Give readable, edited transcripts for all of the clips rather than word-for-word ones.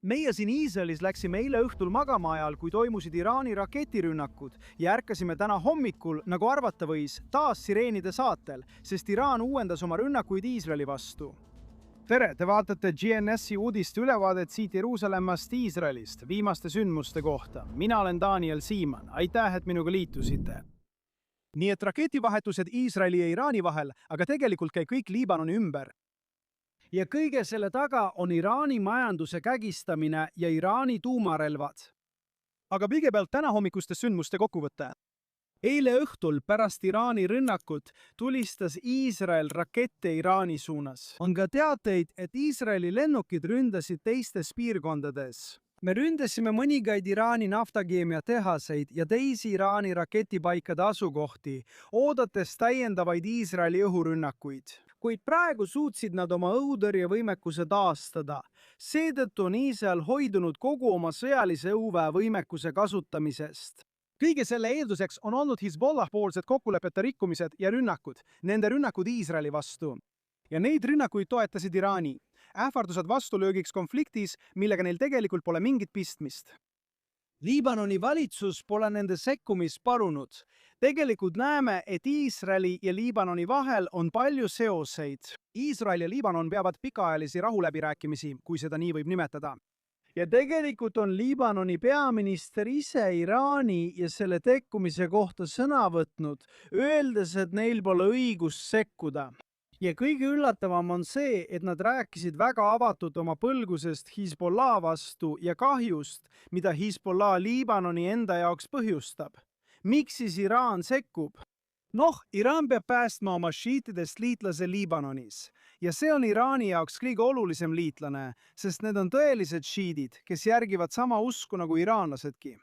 Meie siin Iisraelis läksime eile õhtul magama ajal, kui toimusid Iraani raketirünnakud ja ärkasime täna hommikul, nagu arvata võis, taas sireenide saatel, sest Iraan uuendas oma rünnakuid Iisraeli vastu. Tere, te vaatate GNS-i uudiste ülevaadet siit Jeruusalemmast Iisraelist viimaste sündmuste kohta. Mina olen Daniel Siimann. Aitäh, et minuga liitusite. Nii et raketivahetused Iisraeli ja Iraani vahel, aga tegelikult käib kõik Liibanoni ümber. Ja kõige selle taga on Iraani majanduse kägistamine ja Iraani tuumarelvad. Aga kõigepealt täna hommikuste sündmuste kokkuvõte. Eile õhtul pärast Iraani rünnakut tulistas Iisrael rakette Iraani suunas. On ka teateid, et Iisraeli lennukid ründasid teistes piirkondades. Me ründasime mõningaid Iraani naftakeemiatehaseid ja teisi Iraani raketipaikade asukohti, oodates täiendavaid Iisraeli õhurünnakuid. Kuid praegu suutsid nad oma õhutõrjevõimekuse taastada. Seetõttu on Iisrael hoidunud kogu oma sõjalise õhuväe võimekuse kasutamisest. Kõige selle eelduseks on olnud Hezbollah poolsed kokkulepete rikkumised ja rünnakud, nende rünnakud Iisraeli vastu. Ja neid rünnakuid toetasid Iraani. Ähvardused vastulöögiks konfliktis, millega neil tegelikult pole mingit pistmist. Liibanoni valitsus pole nende sekkumist palunud. Tegelikult näeme, et Iisraeli ja Liibanoni vahel on palju seoseid. Iisrael ja Liibanon peavad pikaajalisi rahuläbirääkimisi, kui seda nii võib nimetada. Ja tegelikult on Liibanoni peaminister ise Iraani ja selle tekkumise kohta sõna võtnud, öeldes, et neil pole õigust sekkuda. Ja kõige üllatavam on see, et nad rääkisid väga avatult oma põlgusest Hezbollah vastu ja kahjust, mida Hezbollah Liibanoni enda jaoks põhjustab. Miks siis Iraan sekkub? Iraan peab päästma oma šiitidest liitlase Liibanonis. Ja see on Iraani jaoks kõige olulisem liitlane, sest need on tõelised šiidid, kes järgivad sama usku nagu iraanlasedki.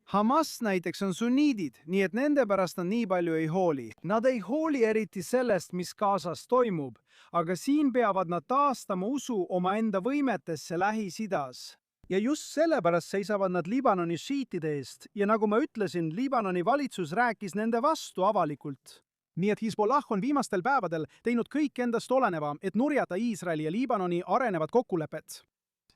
Hamas näiteks on sunniidid, nii et nende pärast nad nii palju ei hooli. Nad ei hooli eriti sellest, mis Gazas toimub, aga siin peavad nad taastama usu omaenda võimetesse Lähis-Idas. Ja just sellepärast seisavad nad Liibanoni šiitide eest ja nagu ma ütlesin, Liibanoni valitsus rääkis nende vastu avalikult. Nii et Hezbollah on viimastel päevadel teinud kõik endast oleneva, et nurjata Iisraeli ja Liibanoni arenevad kokkulepet.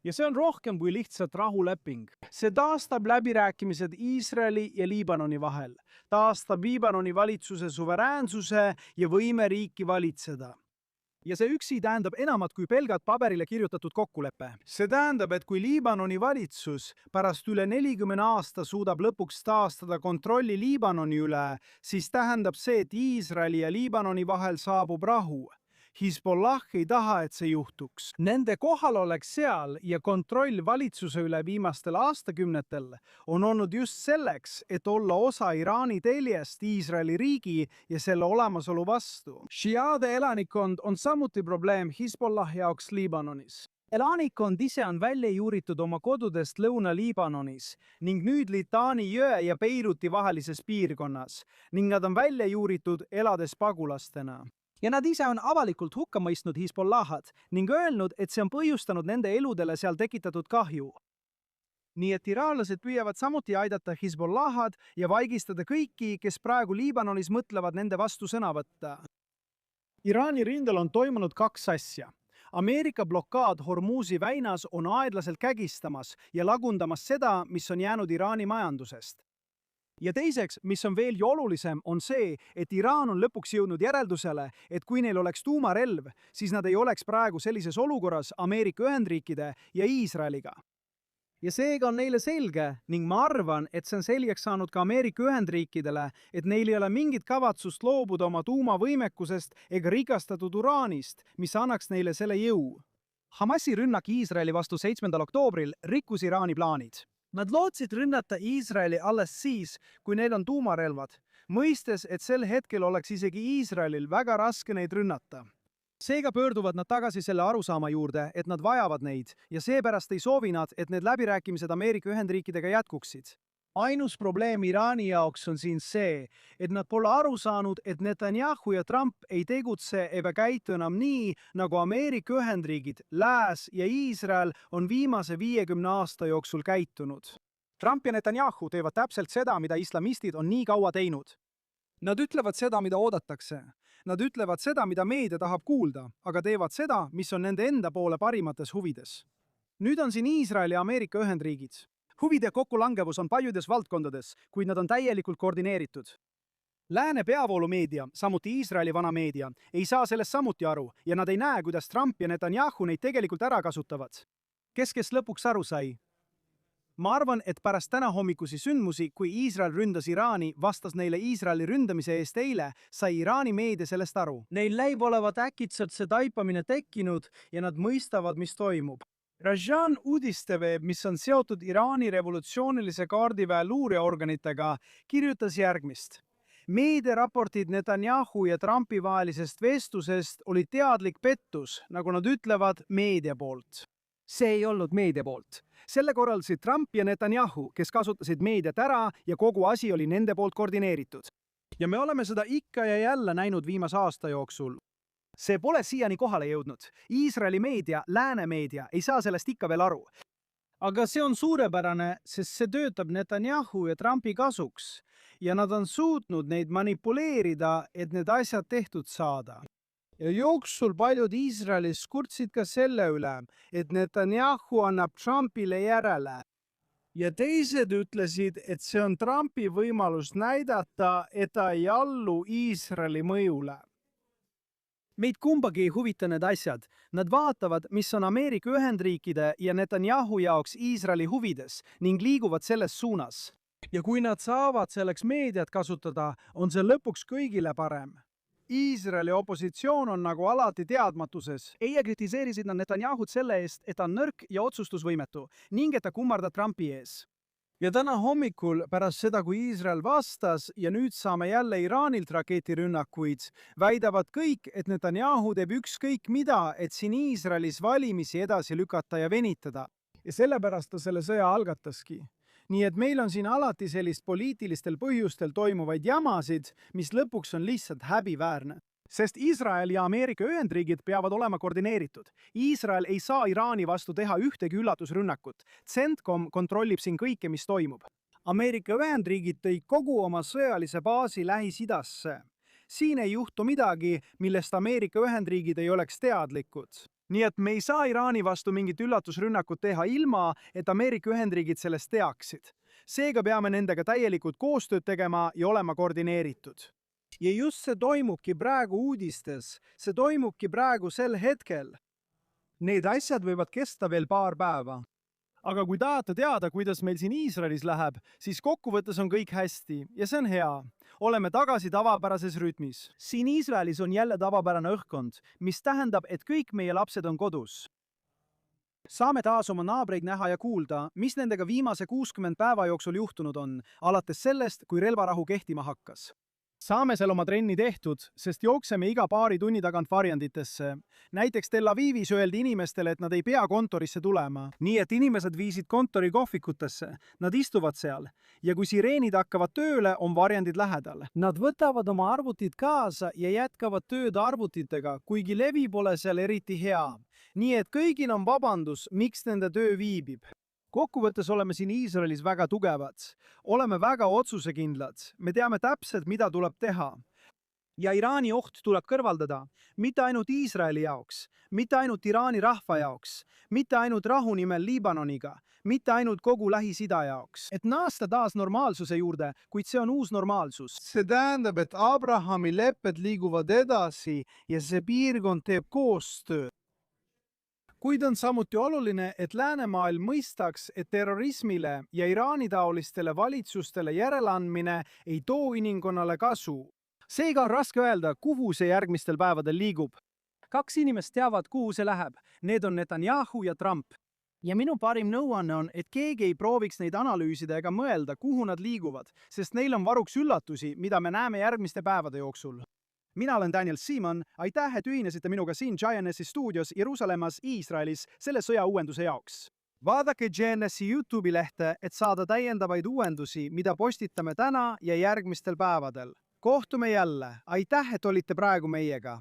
Ja see on rohkem kui lihtsalt rahuleping. See taastab läbirääkimised Iisraeli ja Liibanoni vahel, taastab Liibanoni valitsuse suveräänsuse ja võime riiki valitseda. Ja see üksi tähendab enamat kui pelgalt paberile kirjutatud kokkulepe. See tähendab, et kui Liibanoni valitsus pärast üle 40 aasta suudab lõpuks taastada kontrolli Liibanoni üle, siis tähendab see, et Iisraeli ja Liibanoni vahel saabub rahu. Hezbollah ei taha, et see juhtuks. Nende kohalolek seal ja kontroll valitsuse üle viimastel aastakümnetel on olnud just selleks, et olla osa Iraani teljest Iisraeli riigi ja selle olemasolu vastu. Šiaade elanikkond on samuti probleem Hezbollah jaoks Liibanonis. Elanikkond ise on välja juuritud oma kodudest Lõuna-Liibanonis ning nüüd Litaani jõe ja Beiruti vahelises piirkonnas ning nad on välja juuritud elades pagulastena. Ja nad ise on avalikult hukka mõistnud Hezbollahad ning öelnud, et see on põhjustanud nende eludele seal tekitatud kahju. Nii et iraanlased püüavad samuti aidata Hezbollahad ja vaigistada kõiki, kes praegu Liibanonis mõtlevad nende vastu sõna võtta. Iraani rindel on toimunud kaks asja. Ameerika blokaad Hormuzi väinas on aeglaselt kägistamas ja lagundamas seda, mis on jäänud Iraani majandusest. Ja teiseks, mis on veelgi olulisem, on see, et Iraan on lõpuks jõudnud järeldusele, et kui neil oleks tuumarelv, siis nad ei oleks praegu sellises olukorras Ameerika Ühendriikide ja Iisraeliga. Ja seega on neile selge ning ma arvan, et see on selgeks saanud ka Ameerika Ühendriikidele, et neil ei ole mingit kavatsust loobuda oma tuumavõimekusest ega rikastatud uraanist, mis annaks neile selle jõu. Hamasi rünnak Iisraeli vastu 7. oktoobril rikkus Iraani plaanid. Nad lootsid rünnata Iisraeli alles siis, kui neil on tuumarelvad, mõistes, et sel hetkel oleks isegi Iisraelil väga raske neid rünnata. Seega pöörduvad nad tagasi selle arusaama juurde, et nad vajavad neid ja seepärast ei soovi nad, et need läbirääkimised Ameerika Ühendriikidega jätkuksid. Ainus probleem Iraani jaoks on siin see, et nad pole aru saanud, et Netanyahu ja Trump ei tegutse ega käitu enam nii, nagu Ameerika Ühendriigid, Lääs ja Iisrael on viimase 50 aasta jooksul käitunud. Trump ja Netanyahu teevad täpselt seda, mida islamistid on nii kaua teinud. Nad ütlevad seda, mida oodatakse. Nad ütlevad seda, mida meedia tahab kuulda, aga teevad seda, mis on nende enda poole parimates huvides. nüüd on siin Iisrael ja Ameerika Ühendriigid. Huvide kokkulangevus on paljudes valdkondades, kuid nad on täielikult koordineeritud. Lääne peavoolumeedia, samuti Iisraeli vana meedia, ei saa sellest samuti aru ja nad ei näe, kuidas Trump ja Netanyahu neid tegelikult ära kasutavad. Kes lõpuks aru sai? Ma arvan, et pärast tänahommikusi sündmusi, kui Iisrael ründas Iraani, vastas neile Iisraeli ründamise eest eile, sai Iraani meedia sellest aru. Neil näib olevat äkitselt see taipamine tekkinud ja nad mõistavad, mis toimub. Rajan uudisteveeb, mis on seotud Iraani revolutsioonilise kaardiväe luureorganitega, kirjutas järgmist. Meediaraportid Netanyahu ja Trumpi vahelisest vestlusest oli teadlik pettus, nagu nad ütlevad, meedia poolt. See ei olnud meedia poolt. Selle korraldasid Trump ja Netanyahu, kes kasutasid meediat ära ja kogu asi oli nende poolt koordineeritud. Ja me oleme seda ikka ja jälle näinud viimase aasta jooksul. See pole siiani kohale jõudnud. Iisraeli meedia, lääne meedia ei saa sellest ikka veel aru. Aga see on suurepärane, sest see töötab Netanyahu ja Trumpi kasuks ja nad on suutnud neid manipuleerida, et need asjad tehtud saada. Ja jooksul paljud Iisraelis kurtsid ka selle üle, et Netanyahu annab Trumpile järele. Ja teised ütlesid, et see on Trumpi võimalus näidata, et ta ei allu Iisraeli mõjule. Meid kumbagi ei huvita need asjad. Nad vaatavad, mis on Ameerika Ühendriikide ja Netanyahu jaoks Iisraeli huvides ning liiguvad selles suunas. Ja kui nad saavad selleks meediat kasutada, on see lõpuks kõigile parem. Iisraeli opositsioon on nagu alati teadmatuses. Eie kritiseerisid nad Netanyahut selle eest, et ta on nõrk ja otsustusvõimetu ning et ta kummardab Trumpi ees. Ja täna hommikul pärast seda, kui Iisrael vastas ja nüüd saame jälle Iraanilt raketirünnakuid, väidavad kõik, et Netanyahu teeb ükskõik mida, et siin Iisraelis valimisi edasi lükata ja venitada. Ja sellepärast ta selle sõja algataski. Nii et meil on siin alati sellist poliitilistel põhjustel toimuvaid jamasid, mis lõpuks on lihtsalt häbiväärne. Sest Iisrael ja Ameerika Ühendriigid peavad olema koordineeritud. Iisrael ei saa Iraani vastu teha ühtegi üllatusrünnakut. CENTCOM kontrollib siin kõike, mis toimub. Ameerika Ühendriigid tõi kogu oma sõjalise baasi Lähis-Idasse. Siin ei juhtu midagi, millest Ameerika Ühendriigid ei oleks teadlikud. Nii et me ei saa Iraani vastu mingit üllatusrünnakut teha ilma, et Ameerika Ühendriigid sellest teaksid. Seega peame nendega täielikult koostööd tegema ja olema koordineeritud. Ja just see toimubki praegu uudistes. See toimubki praegu sel hetkel. Need asjad võivad kesta veel paar päeva. Aga kui tahate teada, kuidas meil siin Iisraelis läheb, siis kokkuvõttes on kõik hästi ja see on hea. Oleme tagasi tavapärases rütmis. Siin Iisraelis on jälle tavapärane õhkkond, mis tähendab, et kõik meie lapsed on kodus. Saame taas oma naabreid näha ja kuulda, mis nendega viimase 60 päeva jooksul juhtunud on, alates sellest, kui relvarahu kehtima hakkas. Saame seal oma trenni tehtud, sest jookseme iga paari tunni tagant varjanditesse. Näiteks Tel Avivis öeldi inimestele, et nad ei pea kontorisse tulema. Nii et inimesed viisid kontori kohvikutesse. Nad istuvad seal. Ja kui sireenid hakkavad tööle, on varjandid lähedal. Nad võtavad oma arvutid kaasa ja jätkavad tööd arvutitega, kuigi levi pole seal eriti hea. Nii et kõigil on vabandus, miks nende töö viibib. Kokkuvõttes oleme siin Iisraelis väga tugevad. Oleme väga otsusekindlad. Me teame täpselt, mida tuleb teha. Ja Iraani oht tuleb kõrvaldada. Mitte ainult Iisraeli jaoks, mitte ainult Iraani rahva jaoks, mitte ainult rahu nimel Liibanoniga, mitte ainult kogu Lähis-Ida jaoks. Et naasta taas normaalsuse juurde, kuid see on uus normaalsus. See tähendab, et Abrahami lepped liiguvad edasi ja see piirkond teeb koostööd. Kuid on samuti oluline, et läänemaailm mõistaks, et terrorismile ja Iraani-taolistele valitsustele järeleandmine ei too inimkonnale kasu. Seega on raske öelda, kuhu see järgmistel päevadel liigub. 2 inimest teavad, kuhu see läheb. Need on Netanyahu ja Trump. Ja minu parim nõuanne on, et keegi ei prooviks neid analüüsida ega mõelda, kuhu nad liiguvad, sest neil on varuks üllatusi, mida me näeme järgmiste päevade jooksul. Mina olen Daniel Seaman, aitäh, et ühinesite minuga siin GNS-i stuudios Jeruusalemmas, Iisraelis selle sõja uuenduse jaoks. Vaadake GNS-i YouTube'i lehte, et saada täiendavaid uuendusi, mida postitame täna ja järgmistel päevadel. Kohtume jälle, aitäh, et olite praegu meiega.